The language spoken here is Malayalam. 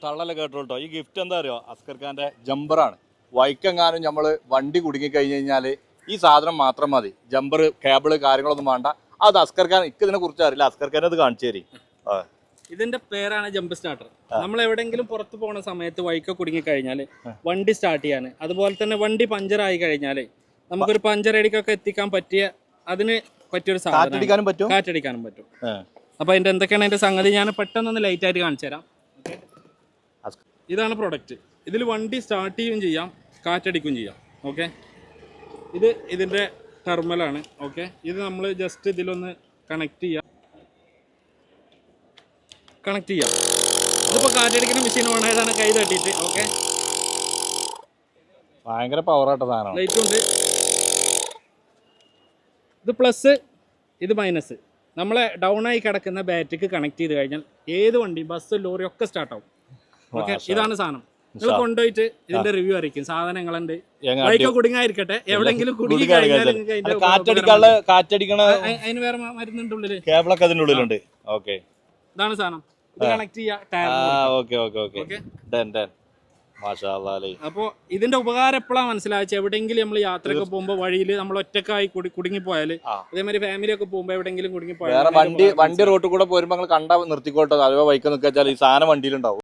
തള്ളല കേട്ടോട്ടോ. ഈ ഗിഫ്റ്റ് എന്താ അറിയോ? അസ്കർ ഖാന്റെ ജമ്പറാണ്. വൈക്കെങ്ങാനും നമ്മൾ വണ്ടി കുടുങ്ങി കഴിഞ്ഞ് കഴിഞ്ഞാൽ ഈ സാധനം മാത്രം മതി. ജമ്പർ, കേബിള്, കാര്യങ്ങളൊന്നും വേണ്ട. അത് അസ്കർ ഖാൻ, ഇതിനെ കുറിച്ച് അറിയില്ല, അസ്കർ ഖാൻ അത് കാണിച്ചു തരും. ഇതിന്റെ പേരാണ് ജമ്പ് സ്റ്റാർട്ടർ. നമ്മൾ എവിടെയെങ്കിലും പുറത്ത് പോകുന്ന സമയത്ത് വൈക്ക കുടുങ്ങി കഴിഞ്ഞാൽ വണ്ടി സ്റ്റാർട്ട് ചെയ്യാൻ, അതുപോലെ തന്നെ വണ്ടി പഞ്ചറായി കഴിഞ്ഞാൽ നമുക്കൊരു പഞ്ചറടിക്കൊക്കെ എത്തിക്കാൻ പറ്റിയ, അതിന് പറ്റിയൊരു സാധനം. കാറ്റടിക്കാനും പറ്റും. അപ്പൊ അതിന്റെ എന്തൊക്കെയാണ് അതിന്റെ സംഗതി ഞാൻ പെട്ടെന്നൊന്ന് ലൈറ്റ് ആയിട്ട് കാണിച്ചു തരാം. ഇതാണ് പ്രൊഡക്റ്റ്. ഇതിൽ വണ്ടി സ്റ്റാർട്ട് ചെയ്യുകയും ചെയ്യാം, കാറ്റടിക്കുകയും ചെയ്യാം. ഓക്കെ, ഇത് ഇതിന്റെ ടെർമലാണ്. ഓക്കെ, ഇത് നമ്മൾ ജസ്റ്റ് ഇതിലൊന്ന് കണക്ട് ചെയ്യാം. ഇതിപ്പോ കാറ്റടിക്കുന്ന മെഷീൻ ഓൺ ആയതാണ്, കൈ തട്ടിയിട്ട്. ഓക്കെ, ഭയങ്കര പവറായിട്ട് സാധനം. ലൈറ്റ് ഉണ്ട്. ഇത് പ്ലസ്, ഇത് മൈനസ്. നമ്മളെ ഡൗൺ ആയി കിടക്കുന്ന ബാറ്ററിക്ക് കണക്ട് ചെയ്ത് കഴിഞ്ഞാൽ ഏത് വണ്ടി, ബസ്, ലോറി ഒക്കെ സ്റ്റാർട്ട് ആവും. ഓക്കെ, ഇതാണ് സാധനം. നിങ്ങൾ കൊണ്ടുപോയിട്ട് ഇതിന്റെ റിവ്യൂ അറിയിക്കും. സാധനങ്ങളുണ്ട്, ബൈക്ക് കുടുങ്ങായിരിക്കട്ടെ, എവിടെങ്കിലും കുടുങ്ങി കഴിഞ്ഞാൽ അതിന് വേറെ മരുന്നുണ്ട് ഉള്ളില്, കേബിളൊക്കെ അതിന്റെ ഉള്ളിലുണ്ട്. ഓക്കെ, ഇതാണ് സാധനം. ഇത് കണക്ട് ചെയ്യാം. അപ്പൊ ഇതിന്റെ ഉപകാരം എപ്പോഴാണ് മനസ്സിലാക്കുക? എവിടെയെങ്കിലും നമ്മൾ യാത്രയൊക്കെ പോകുമ്പോൾ വഴിയിൽ നമ്മൾ ഒറ്റക്കായി കുടുങ്ങിപ്പോയാല്, അതേമാതിരി ഫാമിലി ഒക്കെ പോകുമ്പോൾ എവിടെയെങ്കിലും കുടുങ്ങിപ്പോയാൽ, വണ്ടി റോട്ടിൽ കൂടെ പോരുമ്പോ കണ്ടാ നിർത്തിക്കോട്ടോ, അഥവാ ബൈക്ക് നിൽക്കാച്ചാൽ ഈ സാധനം വണ്ടിയിലുണ്ടാവും.